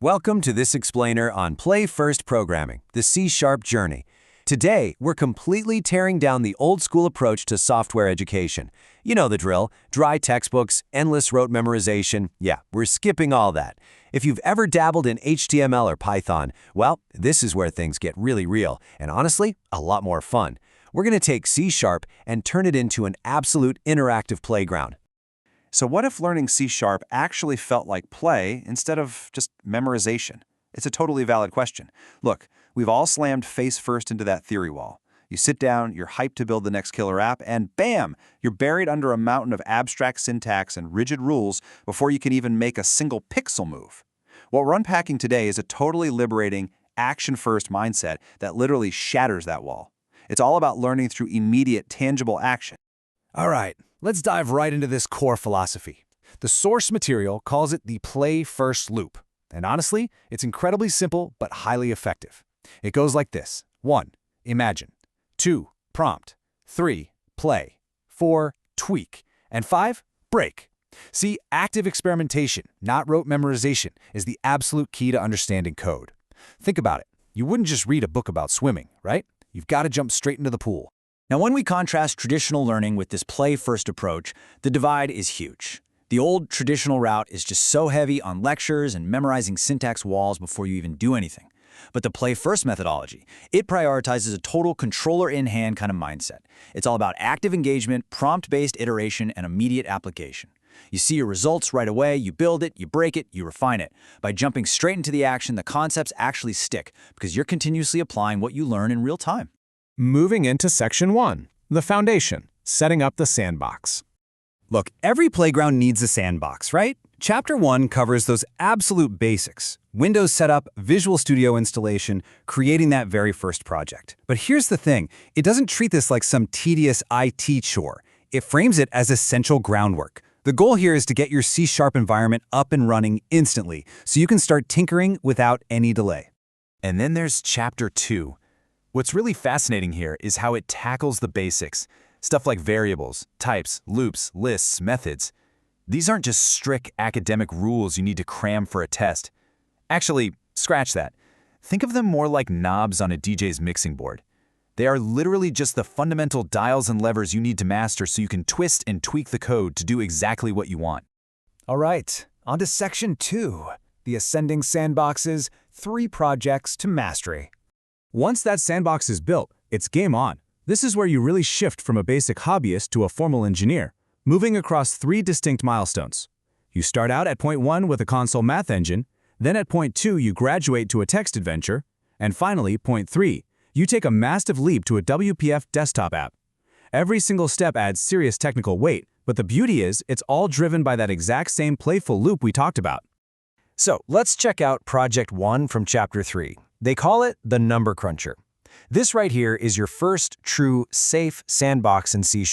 Welcome to this explainer on Play First Programming, the C-Sharp journey. Today, we're completely tearing down the old-school approach to software education. You know the drill: dry textbooks, endless rote memorization. Yeah, we're skipping all that. If you've ever dabbled in HTML or Python, well, this is where things get really real, and honestly, a lot more fun. We're going to take C-Sharp and turn it into an absolute interactive playground. So what if learning C# actually felt like play instead of just memorization? It's a totally valid question. Look, we've all slammed face first into that theory wall. You sit down, you're hyped to build the next killer app, and bam! You're buried under a mountain of abstract syntax and rigid rules before you can even make a single pixel move. What we're unpacking today is a totally liberating, action-first mindset that literally shatters that wall. It's all about learning through immediate, tangible action. All right, let's dive right into this core philosophy. The source material calls it the play-first loop. And honestly, it's incredibly simple but highly effective. It goes like this: 1. Imagine. 2. Prompt. 3. Play. 4. Tweak. And 5. Break. See, active experimentation, not rote memorization, is the absolute key to understanding code. Think about it. You wouldn't just read a book about swimming, right? You've got to jump straight into the pool. Now, when we contrast traditional learning with this play-first approach, the divide is huge. The old traditional route is just so heavy on lectures and memorizing syntax walls before you even do anything. But the play-first methodology, it prioritizes a total controller-in-hand kind of mindset. It's all about active engagement, prompt-based iteration, and immediate application. You see your results right away, you build it, you break it, you refine it. By jumping straight into the action, the concepts actually stick because you're continuously applying what you learn in real time. Moving into Section 1, the foundation, setting up the sandbox. Look, every playground needs a sandbox, right? Chapter 1 covers those absolute basics: Windows setup, Visual Studio installation, creating that very first project. But here's the thing: it doesn't treat this like some tedious IT chore. It frames it as essential groundwork. The goal here is to get your C# environment up and running instantly, so you can start tinkering without any delay. And then there's Chapter 2. What's really fascinating here is how it tackles the basics. Stuff like variables, types, loops, lists, methods. These aren't just strict academic rules you need to cram for a test. Actually, scratch that. Think of them more like knobs on a DJ's mixing board. They are literally just the fundamental dials and levers you need to master so you can twist and tweak the code to do exactly what you want. All right, on to Section 2, the ascending sandboxes, 3 projects to mastery. Once that sandbox is built, it's game on. This is where you really shift from a basic hobbyist to a formal engineer, moving across 3 distinct milestones. You start out at point 1 with a console math engine, then at point 2 you graduate to a text adventure, and finally, point 3, you take a massive leap to a WPF desktop app. Every single step adds serious technical weight, but the beauty is it's all driven by that exact same playful loop we talked about. So let's check out Project 1 from Chapter 3. They call it the Number Cruncher. This right here is your first true, safe sandbox in C#.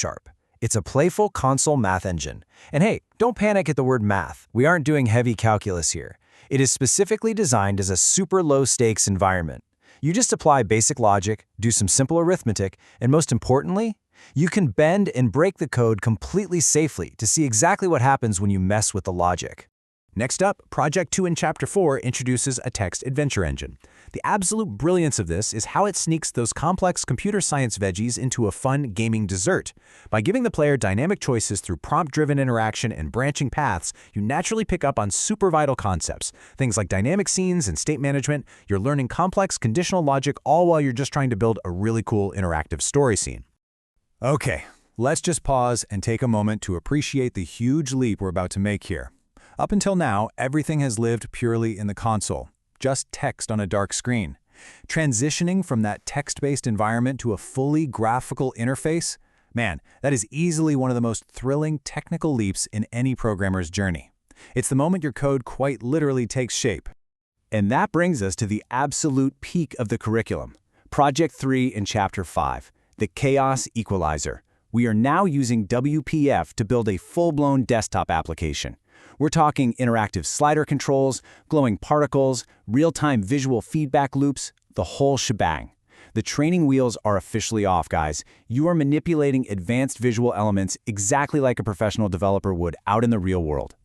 It's a playful console math engine. And hey, don't panic at the word math. We aren't doing heavy calculus here. It is specifically designed as a super low-stakes environment. You just apply basic logic, do some simple arithmetic, and most importantly, you can bend and break the code completely safely to see exactly what happens when you mess with the logic. Next up, Project 2 in Chapter 4 introduces a text adventure engine. The absolute brilliance of this is how it sneaks those complex computer science veggies into a fun gaming dessert. By giving the player dynamic choices through prompt-driven interaction and branching paths, you naturally pick up on super vital concepts. Things like dynamic scenes and state management. You're learning complex conditional logic all while you're just trying to build a really cool interactive story scene. Okay, let's just pause and take a moment to appreciate the huge leap we're about to make here. Up until now, everything has lived purely in the console, just text on a dark screen. Transitioning from that text-based environment to a fully graphical interface, man, that is easily one of the most thrilling technical leaps in any programmer's journey. It's the moment your code quite literally takes shape. And that brings us to the absolute peak of the curriculum. Project 3 in Chapter 5, the Chaos Equalizer. We are now using WPF to build a full-blown desktop application. We're talking interactive slider controls, glowing particles, real-time visual feedback loops, the whole shebang. The training wheels are officially off, guys. You are manipulating advanced visual elements exactly like a professional developer would out in the real world.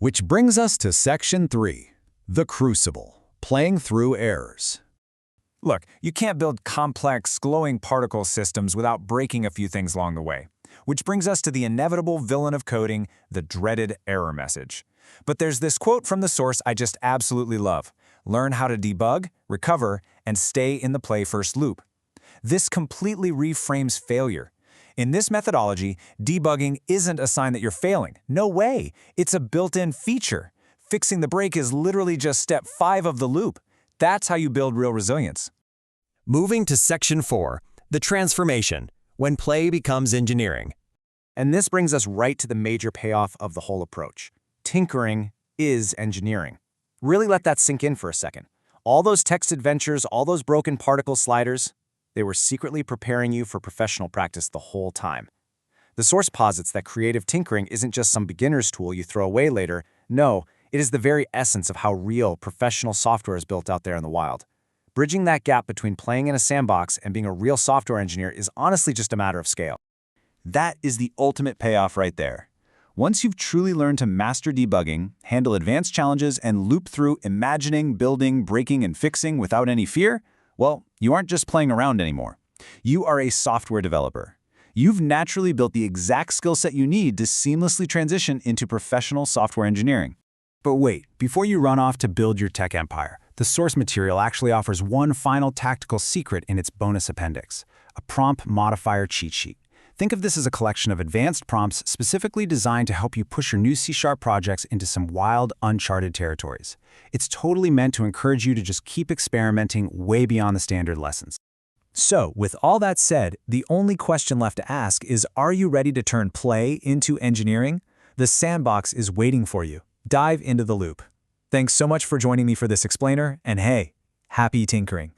Which brings us to Section 3, The Crucible, playing through errors. Look, you can't build complex, glowing particle systems without breaking a few things along the way. Which brings us to the inevitable villain of coding, the dreaded error message. But there's this quote from the source I just absolutely love. Learn how to debug, recover, and stay in the play-first loop. This completely reframes failure. In this methodology, debugging isn't a sign that you're failing. No way! It's a built-in feature. Fixing the break is literally just step 5 of the loop. That's how you build real resilience. Moving to Section 4, the transformation, when play becomes engineering. And this brings us right to the major payoff of the whole approach. Tinkering is engineering. Really let that sink in for a second. All those text adventures, all those broken particle sliders, they were secretly preparing you for professional practice the whole time. The source posits that creative tinkering isn't just some beginner's tool you throw away later. No, it is the very essence of how real professional software is built out there in the wild. Bridging that gap between playing in a sandbox and being a real software engineer is honestly just a matter of scale. That is the ultimate payoff right there. Once you've truly learned to master debugging, handle advanced challenges, and loop through imagining, building, breaking, and fixing without any fear, well, you aren't just playing around anymore. You are a software developer. You've naturally built the exact skill set you need to seamlessly transition into professional software engineering. But wait, before you run off to build your tech empire, the source material actually offers one final tactical secret in its bonus appendix, a prompt modifier cheat sheet. Think of this as a collection of advanced prompts specifically designed to help you push your new C# projects into some wild, uncharted territories. It's totally meant to encourage you to just keep experimenting way beyond the standard lessons. So, with all that said, the only question left to ask is, are you ready to turn play into engineering? The sandbox is waiting for you. Dive into the loop. Thanks so much for joining me for this explainer, and hey, happy tinkering.